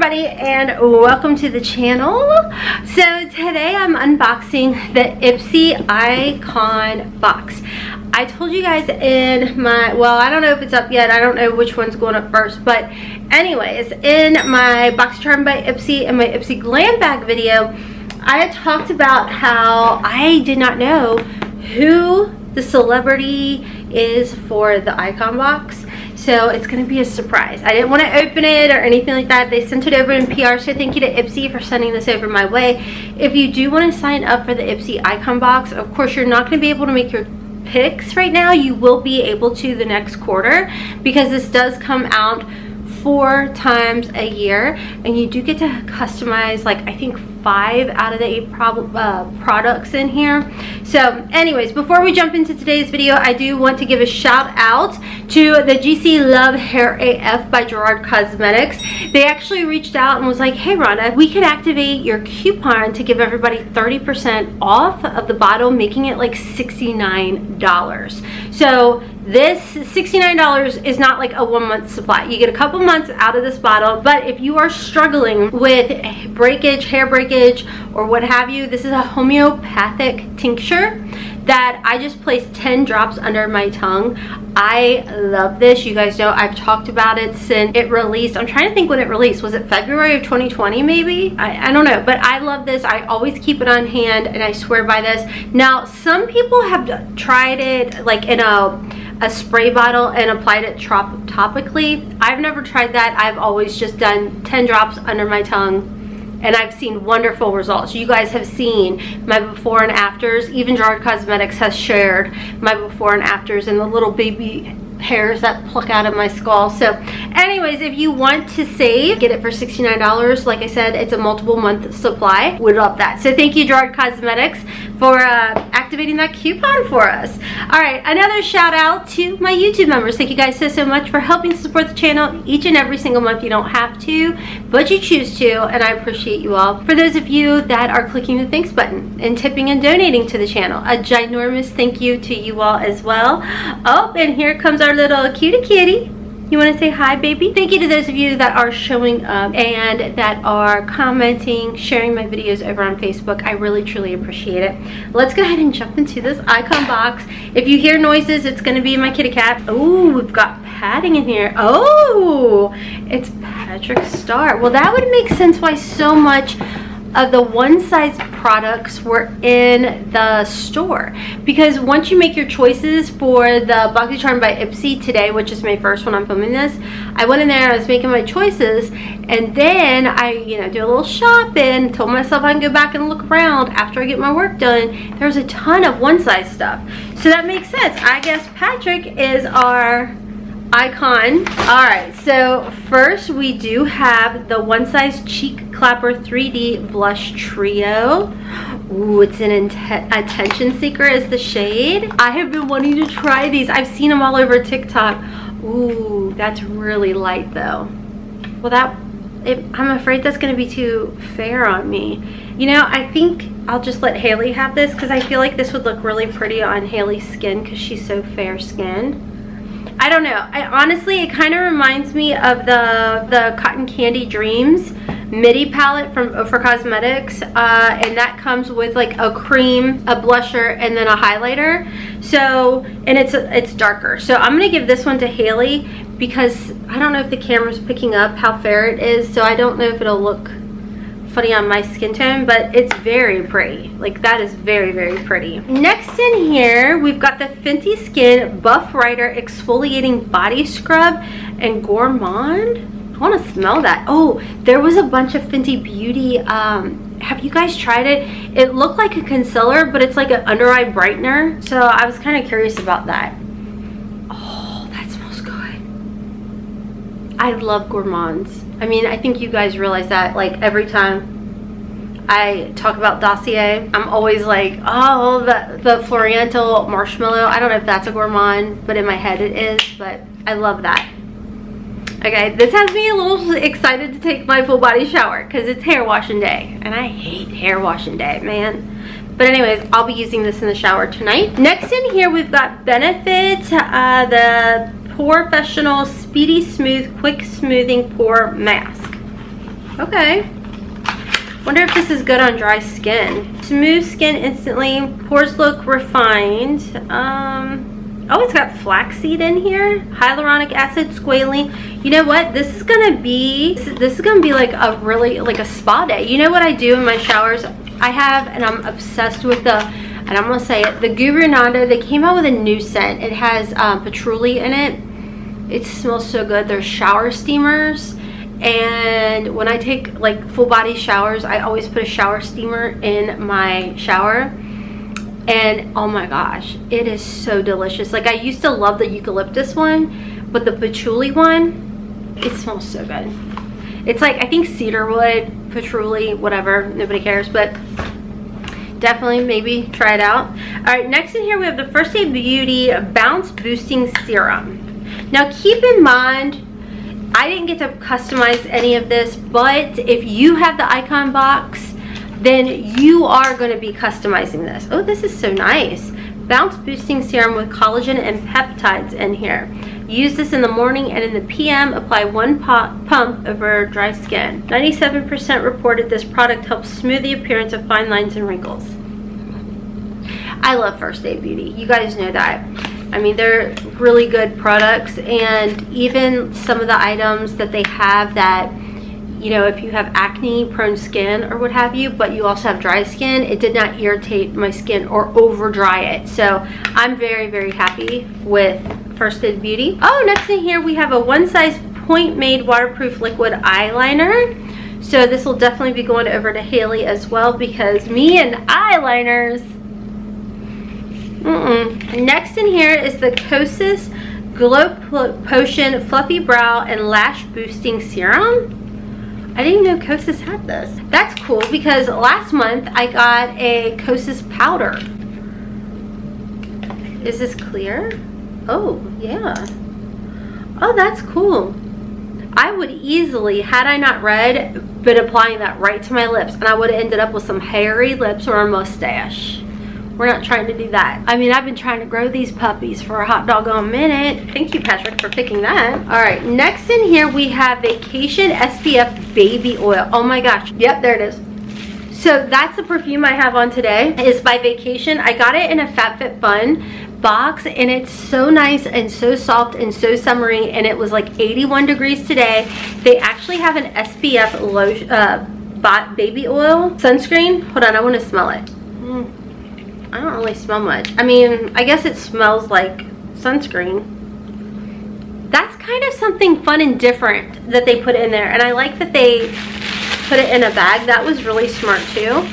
everybody, and welcome to the channel. So today I'm unboxing the Ipsy Icon box. I told you guys in my, well, I don't know if it's up yet, I don't know which one's going up first, but anyways, in my box charm by Ipsy and my Ipsy glam bag video, I had talked about how I did not know who the celebrity is for the Icon box. So it's going to be a surprise. I didn't want to open it or anything like that. They sent it over in PR, so thank you to Ipsy for sending this over my way. If you do want to sign up for the Ipsy Icon box, of course you're not going to be able to make your picks right now. You will be able to the next quarter because this does come out 4 times a year, and you do get to customize like I think 5 out of the 8 products in here. So anyways, before we jump into today's video, I do want to give a shout out to the GC Love Hair AF by Gerard Cosmetics. They actually reached out and was like, hey Rhonda, we could activate your coupon to give everybody 30% off of the bottle, making it like $69. So this $69 is not like a 1-month supply. You get a couple months out of this bottle, but if you are struggling with breakage, hair breakage, or what have you, this is a homeopathic tincture that I just placed 10 drops under my tongue. I love this. You guys know I've talked about it since it released. I'm trying to think when it released. Was it February of 2020 maybe? I don't know, but I love this. I always keep it on hand and I swear by this. Now, some people have tried it like in a spray bottle and applied it topically. I've never tried that. I've always just done 10 drops under my tongue, and I've seen wonderful results. You guys have seen my before and afters. Even Gerard Cosmetics has shared my before and afters and the little baby hairs that pluck out of my skull. So anyways, if you want to save, get it for $69. Like I said, it's a multiple month supply. Would love that. So thank you, Gerard Cosmetics, for activating that coupon for us. All right, another shout out to my YouTube members. Thank you guys so much for helping support the channel each and every single month. You don't have to, but you choose to, and I appreciate you all. For those of you that are clicking the thanks button and tipping and donating to the channel, a ginormous thank you to you all as well. Oh, and here comes our little cutie kitty. You want to say hi, baby? Thank you to those of you that are showing up and that are commenting, sharing my videos over on Facebook. I really, truly appreciate it. Let's go ahead and jump into this Icon box. If you hear noises, it's going to be my kitty cat. Oh, we've got padding in here. Oh, it's Patrick Star. Well, that would make sense why so much of the one size products were in the store, because once you make your choices for the Boxy Charm by Ipsy today, which is my first when I'm filming this, I went in there, I was making my choices, and then I do a little shopping, told myself I can go back and look around after I get my work done. There's a ton of one size stuff, so that makes sense. I guess Patrick is our Icon. All right, so first we do have the One Size Cheek Clapper 3D Blush Trio. Ooh, it's an attention seeker is the shade. I have been wanting to try these. I've seen them all over TikTok. Ooh, that's really light though. Well, I'm afraid that's going to be too fair on me. You know, I think I'll just let Haley have this because I feel like this would look really pretty on Haley's skin because she's so fair skinned. I don't know. Honestly, it kind of reminds me of the Cotton Candy Dreams midi palette from OFRA Cosmetics, and that comes with like a cream, a blusher, and then a highlighter. So, and it's darker. So I'm gonna give this one to Haley because I don't know if the camera's picking up how fair it is. So I don't know if it'll look funny on my skin tone, but it's very pretty. Like, that is very, very pretty. Next in here, we've got the Fenty Skin Buff Rider Exfoliating Body Scrub and Gourmand. I want to smell that. Oh, there was a bunch of Fenty Beauty. Have you guys tried it? It looked like a concealer, but it's like an under eye brightener. So I was kind of curious about that. Oh, that smells good. I love Gourmands. I mean, I think you guys realize that, like, every time I talk about Dossier, I'm always like, oh, the Florence marshmallow. I don't know if that's a Gourmand, but in my head it is, but I love that. Okay, this has me a little excited to take my full body shower because it's hair washing day, and I hate hair washing day, man. But anyways, I'll be using this in the shower tonight. Next in here, we've got Benefit, the Professional Speedy Smooth Quick Smoothing Pore Mask. Okay. Wonder if this is good on dry skin. Smooth skin instantly. Pores look refined. Oh, it's got flaxseed in here. Hyaluronic acid, squalene. You know what? This is gonna be like a really, like a spa day. You know what I do in my showers? I have, and I'm obsessed with and I'm gonna say it, the Guru Nando. They came out with a new scent. It has patchouli in it. It smells so good. There's shower steamers. And when I take like full body showers, I always put a shower steamer in my shower. And oh my gosh, it is so delicious. Like I used to love the eucalyptus one, but the patchouli one, it smells so good. It's like, I think cedarwood, patchouli, whatever, nobody cares, but definitely maybe try it out. All right, next in here we have the First Aid Beauty Bounce Boosting Serum. Now keep in mind, I didn't get to customize any of this, but if you have the icon box, then you are going to be customizing this. Oh, this is so nice. Bounce Boosting Serum with collagen and peptides in here. Use this in the morning and in the PM. Apply 1 pump over dry skin. 97% reported this product helps smooth the appearance of fine lines and wrinkles. I love First Aid Beauty. You guys know that. I mean, they're really good products, and even some of the items that they have that, you know, if you have acne prone skin or what have you, but you also have dry skin, it did not irritate my skin or over dry it. So I'm very, very happy with First Aid Beauty. Oh, next in here we have a one size point made waterproof liquid eyeliner. So this will definitely be going over to Haley as well, because me and eyeliners. Next in here is the Kosas Glow Potion Fluffy Brow and Lash Boosting Serum. I didn't know Kosas had this. That's cool, because last month I got a Kosas powder. Is this clear? Oh, yeah. Oh, that's cool. I would easily, had I not read, been applying that right to my lips, and I would have ended up with some hairy lips or a mustache. We're not trying to do that. I mean, I've been trying to grow these puppies for a hot doggone minute. Thank you, Patrick, for picking that. All right, next in here we have Vacation SPF Baby Oil. Oh my gosh. Yep, there it is. So that's the perfume I have on today. It's by Vacation. I got it in a FabFitFun box, and it's so nice and so soft and so summery, and it was like 81 degrees today. They actually have an SPF baby oil sunscreen. Hold on, I want to smell it. I don't really smell much. I mean, I guess it smells like sunscreen. That's kind of something fun and different that they put in there, and I like that they put it in a bag. That was really smart too.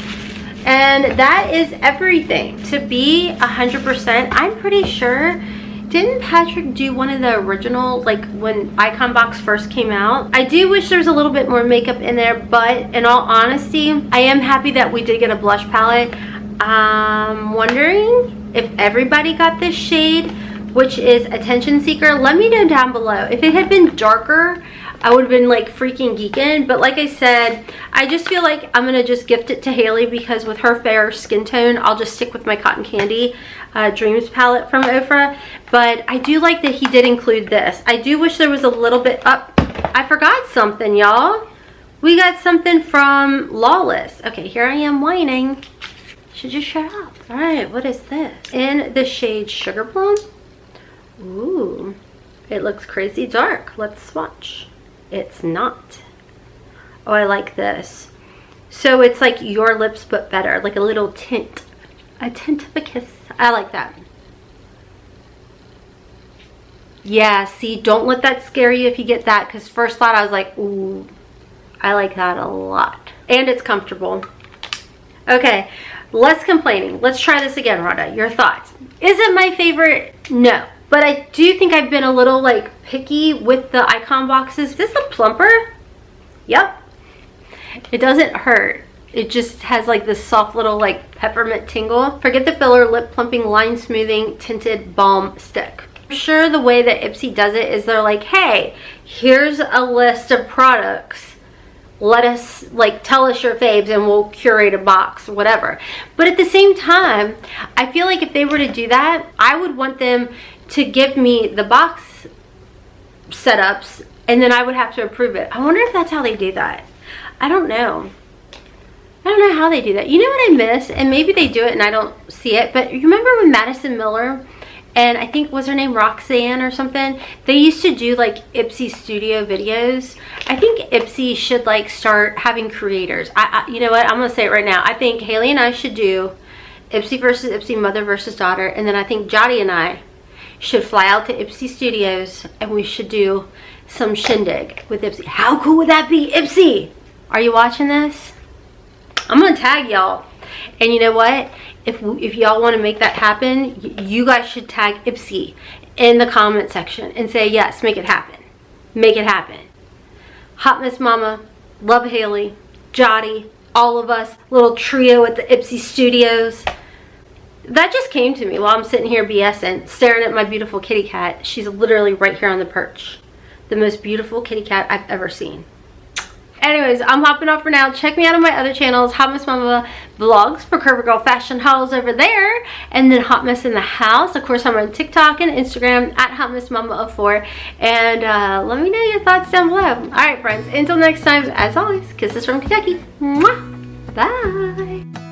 And that is everything. To be 100%, I'm pretty sure, didn't Patrick do one of the original, like when Icon Box first came out? I do wish there was a little bit more makeup in there, but in all honesty, I am happy that we did get a blush palette. I'm wondering if everybody got this shade, which is Attention Seeker. Let me know down below. If it had been darker, I would have been like freaking geeking. But like I said, I just feel like I'm gonna just gift it to Haley, because with her fair skin tone, I'll just stick with my Cotton Candy Dreams palette from OFRA. But I do like that he did include this. I do wish there was a little bit up. I forgot something, y'all. We got something from Lawless. Okay, here I am whining. Should just shut up. All right, what is this? In the shade Sugar Plum. Ooh, it looks crazy dark. Let's swatch. It's not. Oh, I like this. So it's like your lips but better, like a little tint. A tint of a kiss. I like that. Yeah, see, don't let that scare you if you get that, because first thought I was like, ooh, I like that a lot. And it's comfortable. Okay, less complaining. Let's try this again, Rhonda. Your thoughts. Is it my favorite? No. But I do think I've been a little like picky with the icon boxes. Is this a plumper? Yep. It doesn't hurt. It just has like this soft little like peppermint tingle. Forget the filler, lip plumping, line smoothing, tinted balm stick. I'm sure the way that Ipsy does it is they're like, hey, here's a list of products. Let us, like, tell us your faves and we'll curate a box or whatever. But at the same time, I feel like if they were to do that, I would want them to give me the box setups, and then I would have to approve it. I wonder if that's how they do that. I don't know. I don't know how they do that. You know what I miss? And maybe they do it and I don't see it. But you remember when Madison Miller and I think, was her name Roxanne or something? They used to do like Ipsy studio videos. I think Ipsy should like start having creators. You know what? I'm going to say it right now. I think Haley and I should do Ipsy versus Ipsy, mother versus daughter. And then I think Jotty and I should fly out to Ipsy Studios and we should do some shindig with Ipsy. How cool would that be? Ipsy, are you watching this? I'm gonna tag y'all, and you know what, if y'all want to make that happen, you guys should tag Ipsy in the comment section and say yes, make it happen, make it happen. Hotmess Mama, love Haley, Jotty, all of us, little trio at the Ipsy Studios. That just came to me while I'm sitting here BSing, staring at my beautiful kitty cat. She's literally right here on the perch. The most beautiful kitty cat I've ever seen. Anyways, I'm hopping off for now. Check me out on my other channels. Hotmess Momma vlogs for Curvy Girl fashion hauls over there. And then Hotmess in the house. Of course, I'm on TikTok and Instagram at hotmessmomma04. And let me know your thoughts down below. Alright friends, until next time, as always, kisses from Kentucky. Mwah! Bye!